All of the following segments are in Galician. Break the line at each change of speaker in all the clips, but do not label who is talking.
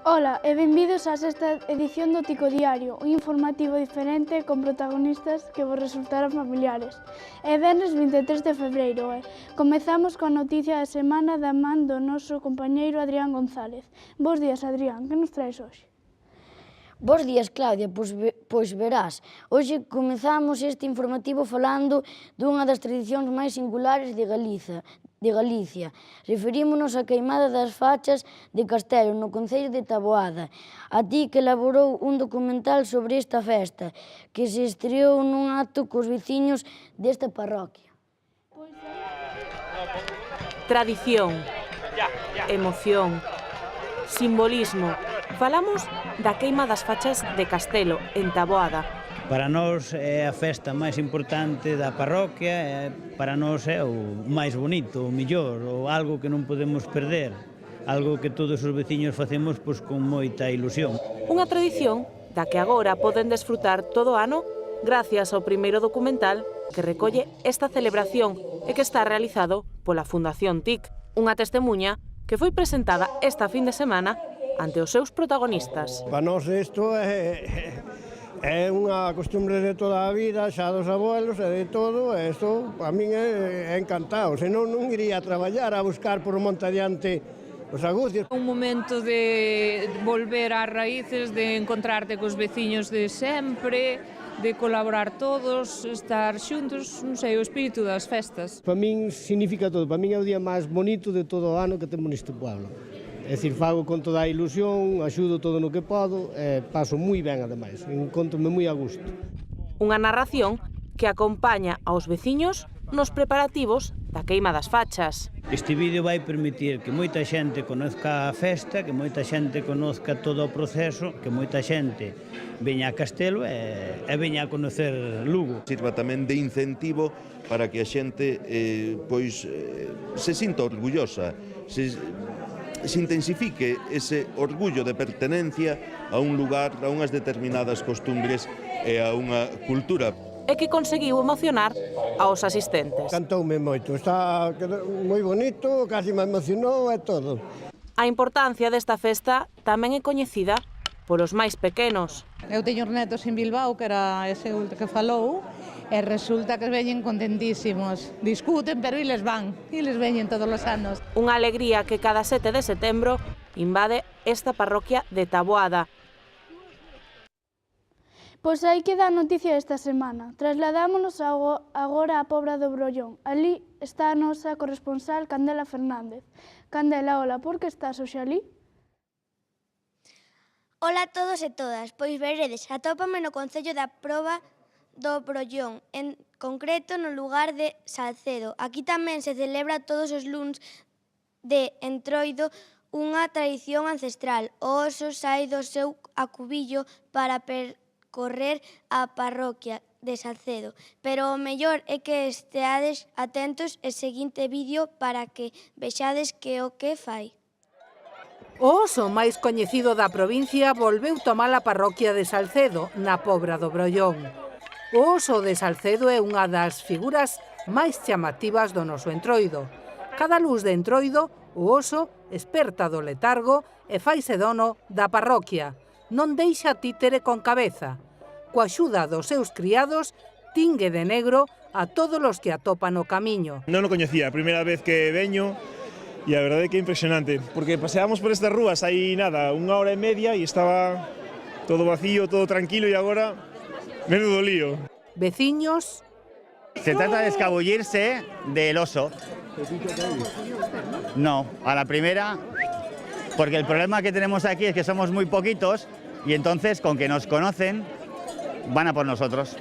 Ola e benvidos á sexta edición do Tico Diario, un informativo diferente con protagonistas que vos resultaron familiares. É venres 23 de febreiro e comezamos coa noticia da semana da man do noso compañeiro Adrián González. Bos días, Adrián, que nos traes hoxe?
Bos días, Claudia, pois verás, hoxe comezamos este informativo falando dunha das tradicións máis singulares de Galicia. Referímonos á queimada das fachas de Castelo, no concello de Taboada. A ti que elaborou un documental sobre esta festa, que se estreou nun acto cos veciños desta parroquia.
Tradición, emoción, simbolismo. Falamos da queima das fachas de Castelo, en Taboada.
Para nós é a festa máis importante da parroquia, para nós é o máis bonito, o mellor, ou algo que non podemos perder, algo que todos os veciños facemos con moita ilusión.
Unha tradición da que agora poden desfrutar todo o ano gracias ao primeiro documental que recolle esta celebración e que está realizado pola Fundación TIC, unha testemuña que foi presentada esta fin de semana ante os seus protagonistas.
Para nós isto é unha costumbre de toda a vida, xa dos abuelos e de todo, e isto para min é encantado, senón non iría a traballar a buscar por o monte adiante os agucios.
Un momento de volver ás raíces, de encontrarte cos veciños de sempre, de colaborar todos, estar xuntos, non sei, o espírito das festas.
Para min significa todo, para min é o día máis bonito de todo o ano que temos neste pueblo. É dicir, fago con toda a ilusión, axudo todo no que podo e paso moi ben ademais, encontro-me moi a gusto.
Unha narración que acompaña aos veciños nos preparativos da queima das fachas.
Este vídeo vai permitir que moita xente conozca a festa, que moita xente conozca todo o proceso, que moita xente veña a Castelo e veña a conocer Lugo.
Sirva tamén de incentivo para que a xente se sinta orgullosa, se intensifique ese orgullo de pertenencia a un lugar, a unhas determinadas costumbres e a unha cultura.
E que conseguiu emocionar aos asistentes.
Cantoume moito, está moi bonito, casi me emocionou e todo.
A importancia desta festa tamén é coñecida polos máis pequenos.
Eu teño os netos en Bilbao, que era ese que falou, e resulta que veñen contentísimos. Discuten, pero eles veñen todos os anos.
Unha alegría que cada 7 de setembro invade esta parroquia de Taboada.
Pois aí queda a noticia desta semana. Trasladámonos agora á Pobra do Brollón. Ali está a nosa corresponsal Candela Fernández. Candela, hola, por que estás hoxe ali?
Ola a todos e todas, pois veredes, atópame no concello da Proba do Brollón, en concreto no lugar de Salcedo. Aquí tamén se celebra todos os luns de Entroido unha tradición ancestral. O oso sai do seu acubillo para percorrer a parroquia de Salcedo, pero o mellor é que esteades atentos e seguinte vídeo para que vexades que o que fai.
O oso máis coñecido da provincia volveu tomar a parroquia de Salcedo, na Pobra do Brollón. O oso de Salcedo é unha das figuras máis chamativas do noso Entroido. Cada luz de Entroido, o oso esperta do letargo e faise dono da parroquia. Non deixa títere con cabeza. Coa axuda dos seus criados, tingue de negro a todos os que atopan o camiño.
Non o coñecía, a primeira vez que veño, e a verdade é que é impresionante, porque paseamos por estas rúas hai nada, 1 hora e media e estaba todo vacío, todo tranquilo e agora menudo lío.
Veciños.
Se trata de escabullirse del oso. No, a la primera, porque el problema que tenemos aquí es que somos muy poquitos y entonces con que nos conocen van a por nosotros,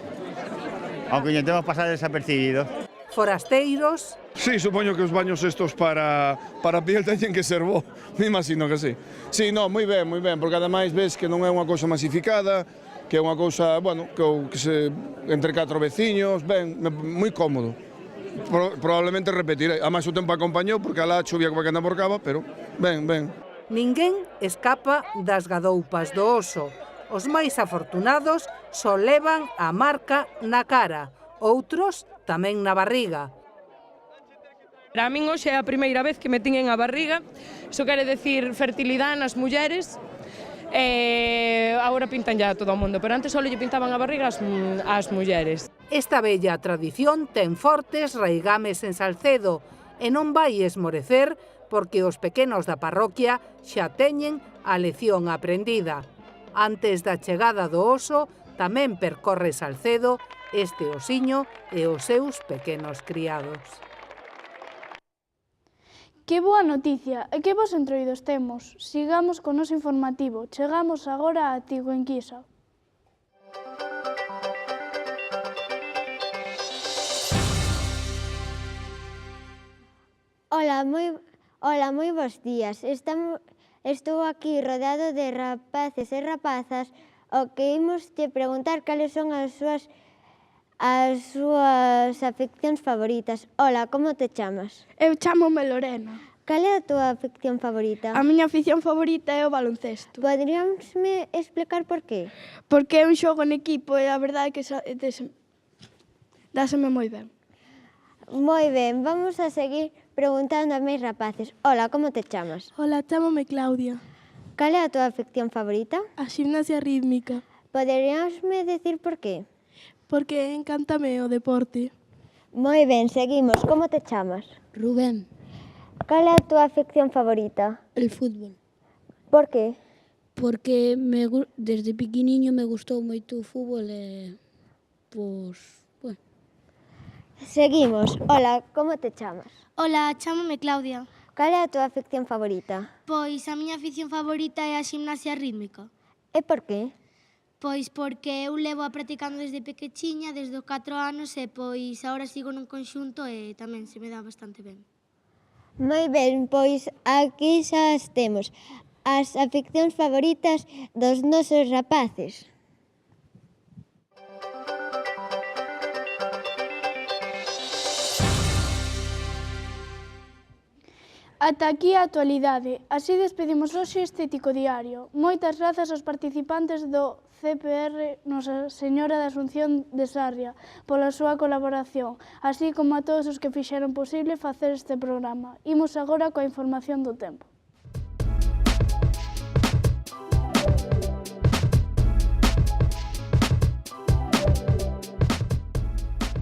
aunque intentemos pasar desapercibidos.
Forasteiros.
Sí, supoño que os baños estos para piel teñen que ser bo, me imagino que sí. Sí, no, moi ben, porque ademais ves que non é unha cousa masificada, que é unha cousa, bueno, que se entre 4 veciños, ben, moi cómodo. Probablemente repetirei, ademais o tempo acompañou porque alá chovía como que anda por cava, pero ben.
Ninguén escapa das gadoupas do oso. Os máis afortunados só levan a marca na cara, outros tamén na barriga.
Para min hoxe é a primeira vez que me tiñen a barriga, iso quere decir fertilidade nas mulleres, e agora pintan ya todo o mundo, pero antes só lle pintaban a barriga ás mulleres.
Esta bella tradición ten fortes raigames en Salcedo e non vai esmorecer porque os pequenos da parroquia xa teñen a lección aprendida. Antes da chegada do oso, tamén percorre Salcedo este osiño e os seus pequenos criados.
Que boa noticia e que bons entroidos temos. Sigamos con o noso informativo. Chegamos agora a Tigo en Quisa.
Ola, moi bons días. Estou aquí rodeado de rapaces e rapazas o que imos te preguntar cales son as súas afeccións favoritas. Ola, como te chamas?
Eu chámome Lorena.
Cal é a túa afección favorita?
A miña afición favorita é o baloncesto.
Poderíamosme explicar por qué?
Porque é un xogo en equipo e a verdade é que dáseme moi ben.
Moi ben, vamos a seguir preguntando a máis rapaces. Ola, como te chamas?
Ola, chámome Claudia.
Cal é a túa afección favorita?
A gimnasia rítmica.
Poderíasme decir por qué?
Porque encántame o deporte.
Moi ben, seguimos. Como te chamas?
Rubén.
Cal é a túa afección favorita?
El fútbol.
Por qué?
Porque desde pequeniño me gustou moito o fútbol e, bueno.
Seguimos. Ola, como te chamas?
Ola, chámome Claudia.
Cal é a túa afección favorita?
Pois a miña afición favorita é a gimnasia rítmica.
E por qué?
Pois porque eu levo a practicando desde pequechiña, desde os 4 anos, e pois agora sigo nun conxunto e tamén se me dá bastante ben.
Moi ben, pois aquí xa as temos, as afeccións favoritas dos nosos rapaces.
Ata aquí a actualidade. Así despedimos hoxe este Tico Diario. Moitas grazas aos participantes do CPR Nosa Señora da Asunción de Sarria pola súa colaboración, así como a todos os que fixeron posible facer este programa. Imos agora coa información do tempo.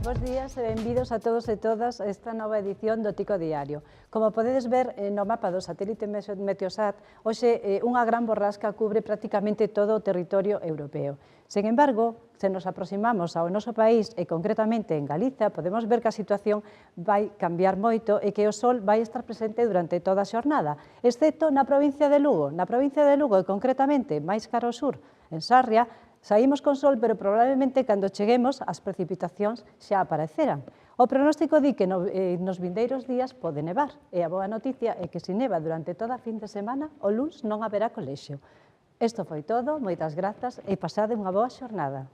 Bos días e benvidos a todos e todas a esta nova edición do Tico Diario. Como podedes ver no mapa do satélite Meteosat, hoxe unha gran borrasca cubre prácticamente todo o territorio europeo. Sen embargo, se nos aproximamos ao noso país e concretamente en Galiza, podemos ver que a situación vai cambiar moito e que o sol vai estar presente durante toda a xornada, excepto na provincia de Lugo. Na provincia de Lugo e concretamente máis cara ao sur, en Sarria, saímos con sol, pero probablemente cando cheguemos as precipitacións xa apareceran. O pronóstico di que nos vindeiros días pode nevar, e a boa noticia é que se neva durante toda a fin de semana, o luns non haberá colexio. Isto foi todo, moitas grazas e pasade unha boa xornada.